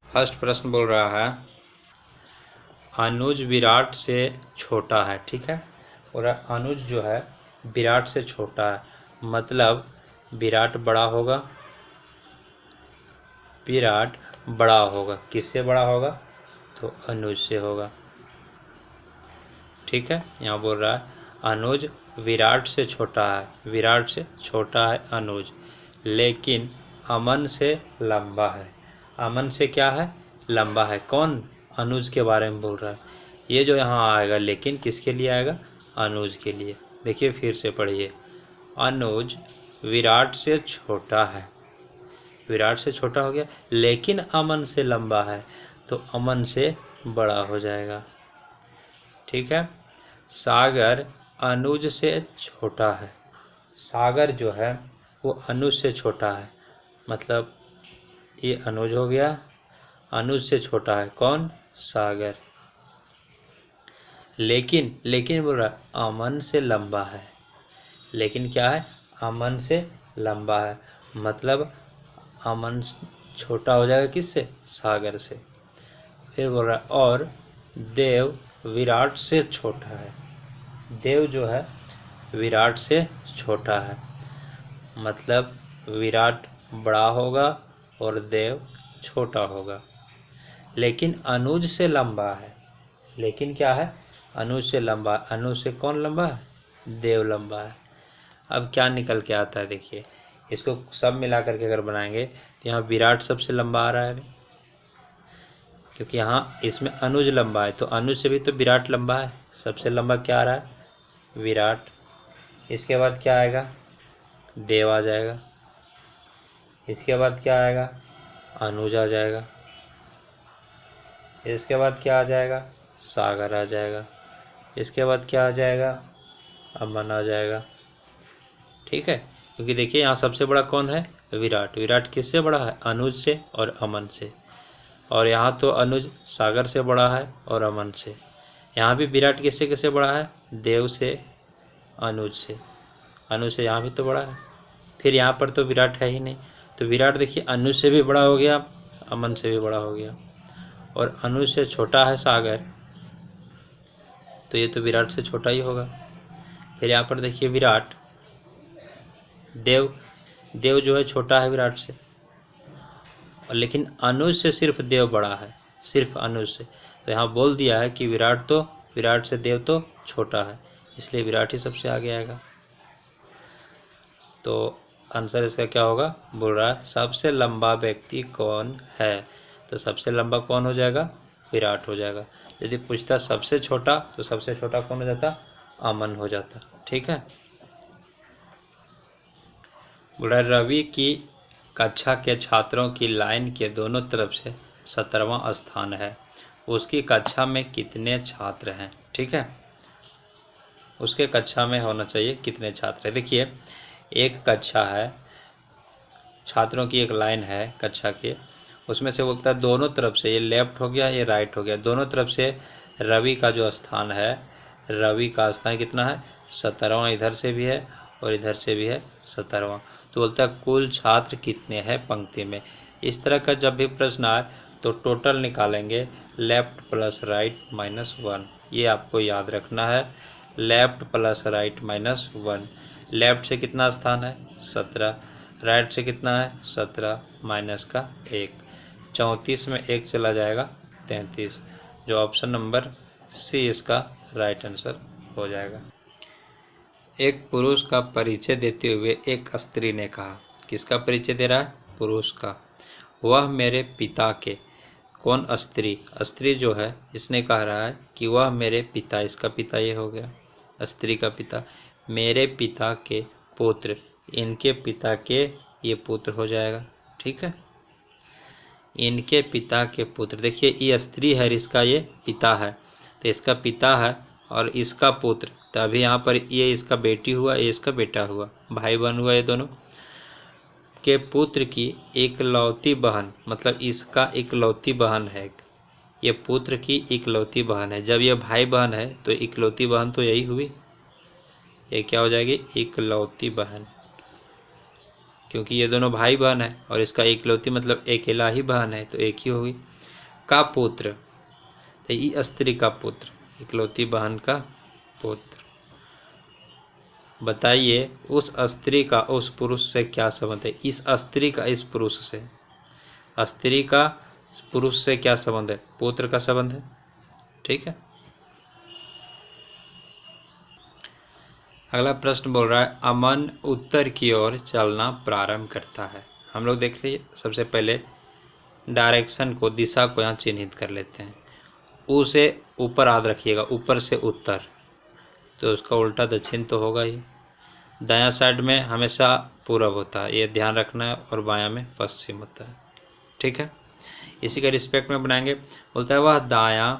First प्रश्न बोल रहा है अनुज विराट से छोटा है। ठीक है, और अनुज जो है विराट से छोटा है, मतलब विराट बड़ा होगा। विराट बड़ा होगा, किससे बड़ा होगा? तो अनुज से होगा। ठीक है, यहाँ बोल रहा है अनुज विराट से छोटा है, विराट से छोटा है अनुज, लेकिन अमन से लंबा है। अमन से क्या है? लंबा है। कौन? अनुज के बारे में बोल रहा है। ये जो यहाँ आएगा लेकिन किसके लिए आएगा? अनुज के लिए। देखिए फिर से पढ़िए, अनुज विराट से छोटा है, विराट से छोटा हो गया, लेकिन अमन से लंबा है, तो अमन से बड़ा हो जाएगा। ठीक है, सागर अनुज से छोटा है। सागर जो है वो अनुज से छोटा है, मतलब ये अनुज हो गया, अनुज से छोटा है कौन? सागर। लेकिन बोल रहा है अमन से लंबा है। लेकिन क्या है? अमन से लंबा है, मतलब अमन छोटा हो जाएगा किससे? सागर से। फिर बोल रहा है और देव विराट से छोटा है। देव जो है विराट से छोटा है, मतलब विराट बड़ा होगा और देव छोटा होगा, लेकिन अनुज से लंबा है। लेकिन क्या है? अनुज से लंबा। अनुज से कौन लंबा है? देव लंबा है। अब क्या निकल के आता है देखिए, इसको सब मिला करके अगर बनाएंगे तो यहाँ विराट सबसे लंबा आ रहा है, क्योंकि यहाँ इसमें अनुज लंबा है, तो अनुज से भी तो विराट लंबा है। सबसे लंबा क्या आ रहा है? विराट। इसके बाद क्या आएगा? देव आ जाएगा। इसके बाद क्या आएगा? अनुज आ जाएगा। इसके बाद क्या आ जाएगा? सागर आ जाएगा। इसके बाद क्या आ जाएगा? अमन आ जाएगा। ठीक है, क्योंकि देखिए यहाँ सबसे बड़ा कौन है? विराट। विराट किससे बड़ा है? अनुज से और अमन से। और यहाँ तो अनुज सागर से बड़ा है और अमन से। यहाँ भी विराट किससे किससे बड़ा है? देव से, अनुज से। अनुज से यहाँ भी तो बड़ा है। फिर यहाँ पर तो विराट है ही नहीं, तो विराट देखिए अनुज से भी बड़ा हो गया, अमन से भी बड़ा हो गया, और अनुज से छोटा है सागर, तो ये तो विराट से छोटा ही होगा। फिर यहाँ पर देखिए विराट, देव, देव जो है छोटा है विराट से, और लेकिन अनुज से सिर्फ देव बड़ा है, सिर्फ अनुज से। तो यहाँ बोल दिया है कि विराट से देव तो छोटा है, इसलिए विराट ही सबसे आगे आएगा। तो आंसर इसका क्या होगा? बोल रहा है सबसे लंबा व्यक्ति कौन है, तो सबसे लंबा कौन हो जाएगा? विराट हो जाएगा। यदि पूछता सबसे छोटा, तो सबसे छोटा कौन हो जाता? अमन हो जाता। ठीक है, बोल रहा है रवि की कक्षा के छात्रों की लाइन के दोनों तरफ से 17वां स्थान है, उसकी कक्षा में कितने छात्र हैं? ठीक है, उसके कक्षा में होना चाहिए कितने छात्र हैं। देखिए एक कक्षा है, छात्रों की एक लाइन है कक्षा के, उसमें से बोलता है दोनों तरफ से, ये लेफ्ट हो गया ये राइट हो गया, दोनों तरफ से रवि का जो स्थान है, रवि का स्थान कितना है? 17वां। इधर से भी है और इधर से भी है 17वां। तो बोलता है कुल छात्र कितने हैं पंक्ति में। इस तरह का जब भी प्रश्न आए तो टोटल निकालेंगे, लेफ्ट प्लस राइट माइनस 1, ये आपको याद रखना है। Left plus right minus 1। Left से कितना स्थान है? 17। राइट से कितना है? 17 माइनस का 1, 34 में 1 चला जाएगा 33, जो ऑप्शन नंबर सी इसका राइट आंसर हो जाएगा। एक पुरुष का परिचय देते हुए एक स्त्री ने कहा, किसका परिचय दे रहा है? पुरुष का। वह मेरे पिता के, कौन? स्त्री। स्त्री जो है इसने कह रहा है कि वह मेरे पिता, इसका पिता ये हो गया, स्त्री का पिता, मेरे पिता के पुत्र, इनके पिता के ये पुत्र हो जाएगा। ठीक है, इनके पिता के पुत्र। देखिए ये स्त्री है, इसका ये पिता है, तो इसका पिता है और इसका पुत्र, तो अभी यहाँ पर ये इसका बेटी हुआ, ये इसका बेटा हुआ, भाई बहन हुआ ये दोनों, के पुत्र की इकलौती बहन, मतलब इसका इकलौती बहन है, ये पुत्र की इकलौती बहन है। जब ये भाई बहन है तो इकलौती बहन तो यही हुई, ये क्या हो जाएगी? इकलौती बहन, क्योंकि ये दोनों भाई बहन है और इसका इकलौती मतलब अकेला ही बहन है, तो एक ही होगी। का पुत्र, तो ये स्त्री का पुत्र, इकलौती बहन का पुत्र। बताइए उस स्त्री का उस पुरुष से क्या संबंध है? इस स्त्री का इस पुरुष से, स्त्री का पुरुष से क्या संबंध है? पुत्र का संबंध है। ठीक है। अगला प्रश्न बोल रहा है अमन उत्तर की ओर चलना प्रारंभ करता है। हम लोग देखते हैं सबसे पहले डायरेक्शन को, दिशा को यहाँ चिन्हित कर लेते हैं। ऊ से ऊपर याद रखिएगा, ऊपर से उत्तर, तो उसका उल्टा दक्षिण तो होगा ही। दायां साइड में हमेशा पूरब होता है, ये ध्यान रखना है, और बायां में पश्चिम होता है। ठीक है, इसी का रिस्पेक्ट में बनाएंगे। बोलता है वह दायां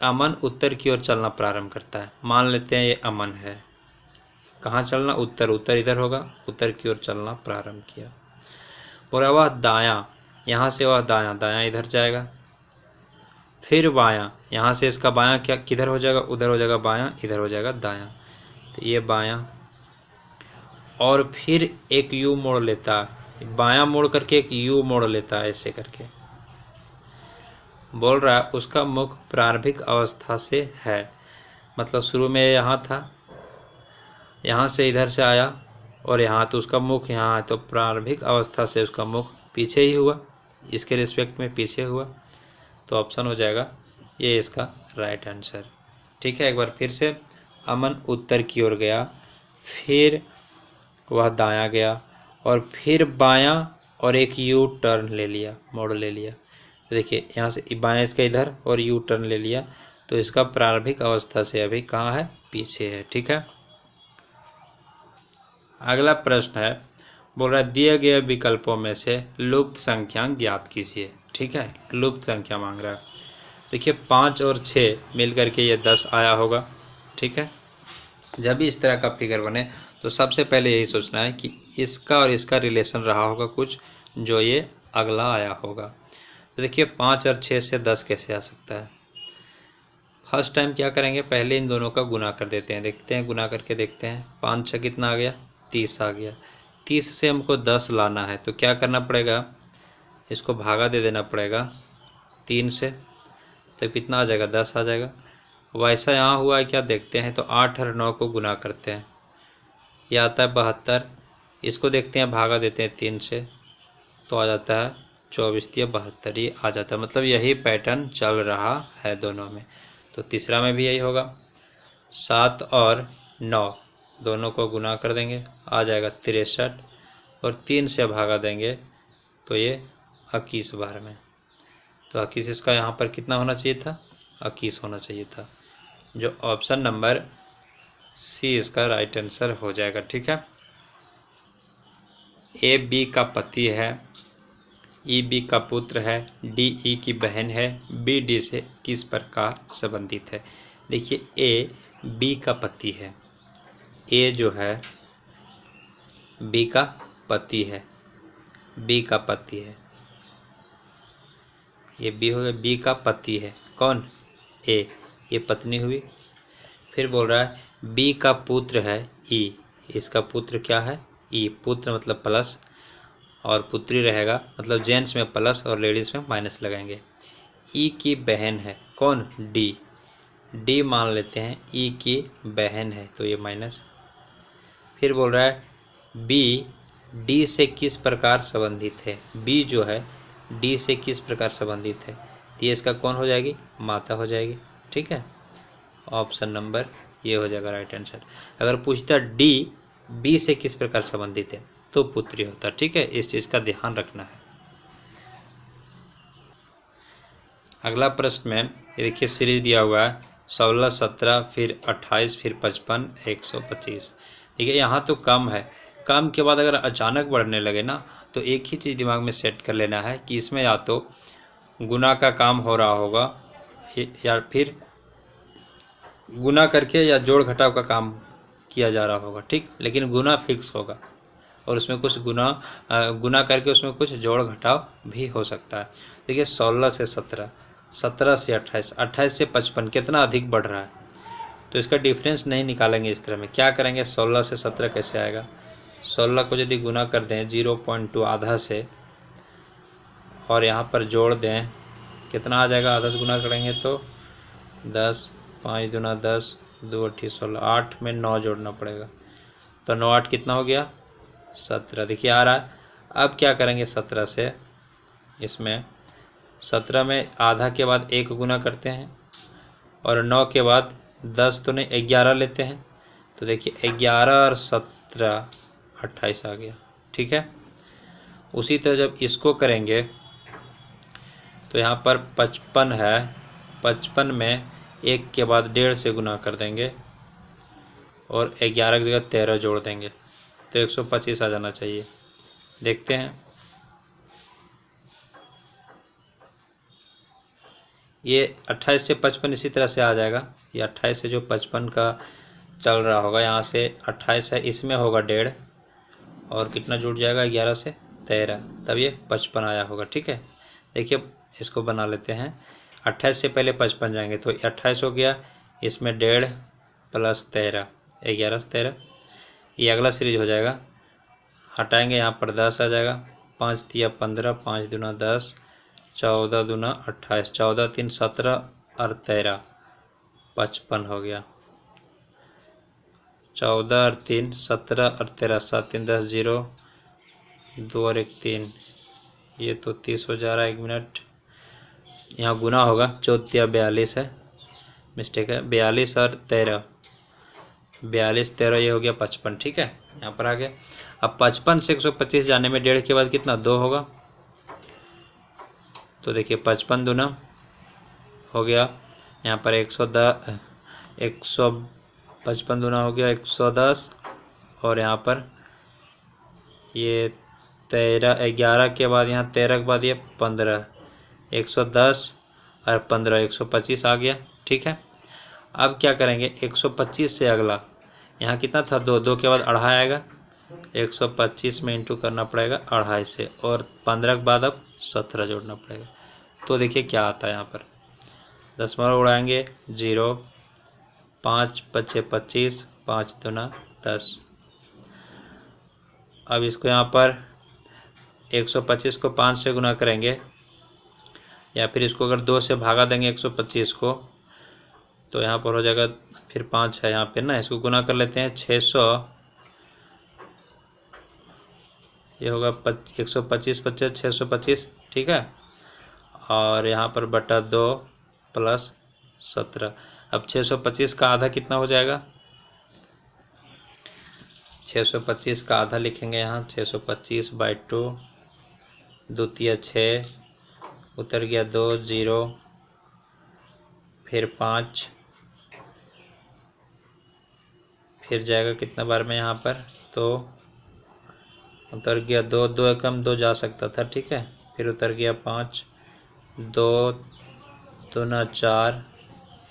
अमन उत्तर की ओर चलना प्रारंभ करता है। मान लेते हैं ये अमन है, कहाँ चलना? उत्तर, उत्तर इधर होगा, उत्तर की ओर चलना प्रारंभ किया। बोला वह दायां, यहाँ से वह दायां, दायां इधर जाएगा, फिर बायां, यहाँ से इसका बायां क्या किधर हो जाएगा? उधर हो जाएगा बायां, इधर हो जाएगा दायां, तो ये बायां, और फिर एक यू मोड़ लेता है, बायां मोड़ करके एक यू मोड़ लेता है, ऐसे करके। बोल रहा है उसका मुख प्रारंभिक अवस्था से है, मतलब शुरू में यहाँ था, यहाँ से इधर से आया और यहाँ, तो उसका मुख यहाँ है, तो प्रारंभिक अवस्था से उसका मुख पीछे ही हुआ, इसके रिस्पेक्ट में पीछे हुआ, तो ऑप्शन हो जाएगा ये इसका राइट आंसर। ठीक है, एक बार फिर से अमन उत्तर की ओर गया, फिर वह दायां गया, और फिर बायां, और एक यू टर्न ले लिया, मोड़ ले लिया। तो देखिए यहाँ से बायां इसका इधर और यू टर्न ले लिया, तो इसका प्रारंभिक अवस्था से अभी कहाँ है? पीछे है। ठीक है। अगला प्रश्न है, बोल रहा है दिए गए विकल्पों में से लुप्त संख्या ज्ञात कीजिए। ठीक है, लुप्त संख्या मांग रहा है। देखिए 5 और 6 मिल करके ये 10 आया होगा। ठीक है, जब भी इस तरह का फिगर बने तो सबसे पहले यही सोचना है कि इसका और इसका रिलेशन रहा होगा कुछ, जो ये अगला आया होगा। तो देखिए 5 और 6 से 10 कैसे आ सकता है? फर्स्ट टाइम क्या करेंगे, पहले इन दोनों का गुना कर देते हैं, देखते हैं, गुना करके देखते हैं। 5 6 कितना आ गया? 30 आ गया। 30 से हमको 10 लाना है, तो क्या करना पड़ेगा? इसको भागा दे देना पड़ेगा 3 से, तो कितना आ जाएगा? 10 आ जाएगा। वैसा यहाँ हुआ है क्या, देखते हैं। तो 8 और 9 को गुना करते हैं, यह आता है 72। इसको देखते हैं, भागा देते हैं 3 से, तो आ जाता है 24 या 72, ये आ जाता है। मतलब यही पैटर्न चल रहा है दोनों में। तो तीसरा में भी यही होगा। 7 और 9 दोनों को गुना कर देंगे, आ जाएगा 63, और 3 से भागा देंगे तो ये 21 बार में। तो 21 इसका यहाँ पर कितना होना चाहिए था? 21 होना चाहिए था, जो ऑप्शन नंबर सी इसका राइट आंसर हो जाएगा। ठीक है। ए बी का पति है, ई बी का पुत्र है, डी ई की बहन है, बी डी से किस प्रकार संबंधित है? देखिए ए बी का पति है, ए जो है बी का पति है, बी का पति है, ये बी हो गया, बी का पति है कौन? ए, ये पत्नी हुई। फिर बोल रहा है बी का पुत्र है ई, इसका पुत्र क्या है? ई, पुत्र मतलब प्लस, और पुत्री रहेगा, मतलब जेंट्स में प्लस और लेडीज़ में माइनस लगाएंगे। ई की बहन है कौन? डी, डी मान लेते हैं ई की बहन है, तो ये माइनस। फिर बोल रहा है बी डी से किस प्रकार संबंधित है? बी जो है डी से किस प्रकार संबंधित है? तो ये इसका कौन हो जाएगी? माता हो जाएगी। ठीक है, ऑप्शन नंबर ये हो जाएगा राइट आंसर। अगर पूछता डी बी से किस प्रकार संबंधित है तो पुत्री होता। ठीक है, इस चीज़ का ध्यान रखना है। अगला प्रश्न में ये देखिए सीरीज दिया हुआ है 16 17 फिर 28 फिर 55 125। देखिए यहाँ तो कम है, कम के बाद अगर अचानक बढ़ने लगे ना तो एक ही चीज़ दिमाग में सेट कर लेना है कि इसमें या तो गुना का काम हो रहा होगा या फिर गुना करके या जोड़ घटाव का काम किया जा रहा होगा। ठीक, लेकिन गुना फिक्स होगा और उसमें कुछ गुना करके उसमें कुछ जोड़ घटाव भी हो सकता है। देखिए 16 से 17, 17 से 28, 28 से 55 कितना अधिक बढ़ रहा है, तो इसका डिफरेंस नहीं निकालेंगे। इस तरह में क्या करेंगे, 16 से 17 कैसे आएगा? 16 को यदि गुना कर दें 0.2 आधा से और यहाँ पर जोड़ दें कितना आ जाएगा, 10 गुना करेंगे तो 10, 5 दूना 10, 2 8 16, 8 में 9 जोड़ना पड़ेगा, तो 9 8 कितना हो गया, 17। देखिए आ रहा है। अब क्या करेंगे 17 से, इसमें 17 में आधा के बाद 1 गुना करते हैं, और 9 के बाद 10 तो नहीं 11 लेते हैं, तो देखिए 11 और 17 28 आ गया। ठीक है, उसी तरह जब इसको करेंगे तो यहाँ पर 55 है, 55 में 1 के बाद 1.5 से गुना कर देंगे और 11 की जगह 13 जोड़ देंगे, तो 125 आ जाना चाहिए। देखते हैं, ये 28 से 55 इसी तरह से आ जाएगा। ये 28 से जो 55 का चल रहा होगा, यहाँ से 28 है, इसमें होगा 1.5 और कितना जुड़ जाएगा 11 से 13, तब ये 55 आया होगा। ठीक है, देखिए इसको बना लेते हैं। 28 से पहले 55 जाएंगे तो 28 हो गया, इसमें 1.5 प्लस 13, 11 से 13, ये अगला सीरीज हो जाएगा। हटाएंगे, यहाँ पर 10 आ जाएगा, 5 तिया 15, 5 दूना 10, 14 दूना 28, 14 3 17 और 13 55 हो गया। 14 और 3 17 और 13, 7 3 10, 0 2 और 1 3, ये तो 30 हो जा रहा है। 1 मिनट, यहाँ गुना होगा, 14 42 है, मिस्टेक है, 42 और 13, 42 13, ये हो गया 55। ठीक है, यहाँ पर आ गया। अब 55 से 125 जाने में 1.5 के बाद कितना 2 होगा, तो देखिए 55 दूना हो गया, यहाँ पर 110, 155 दूना हो गया 110, और यहाँ पर ये 13, 11 के बाद यहाँ 13 के बाद ये 15, 110 और 15, 125 आ गया। ठीक है, अब क्या करेंगे 125 से अगला, यहाँ कितना था 2, 2 के बाद 2.5 आएगा, 125 में इंटू करना पड़ेगा 2.5 से, और 15 के बाद अब 17 जोड़ना पड़ेगा। तो देखिए क्या आता है, यहाँ पर दशमलव उड़ाएंगे 0, 5 5 25, 5 दूना 10। अब इसको यहाँ पर 125 को 5 से गुना करेंगे, या फिर इसको अगर 2 से भागा देंगे 125 को, तो यहाँ पर हो जाएगा, फिर 5 है यहाँ पे ना, इसको गुना कर लेते हैं 600, ये होगा 125 25 625। ठीक है, और यहाँ पर बटा 2 प्लस 17। अब 625 का आधा कितना हो जाएगा, 625 का आधा लिखेंगे यहाँ, 625/2, 2 तिया 6, उतर गया 2 0, फिर 5, फिर जाएगा कितना बार में यहाँ पर, तो उतर गया 2, 2 एकम 2 जा सकता था। ठीक है, फिर उतर गया 5, 2 दूना 4,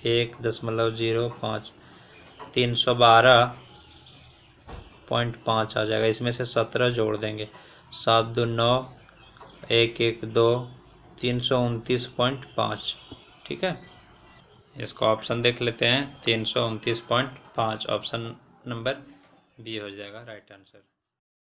1.05, 312.5 आ जाएगा। इसमें से 17 जोड़ देंगे, 7 2 9, 1 1 2, 329.5। ठीक है, इसको ऑप्शन देख लेते हैं, 329.5 ऑप्शन नंबर बी हो जाएगा राइट आंसर।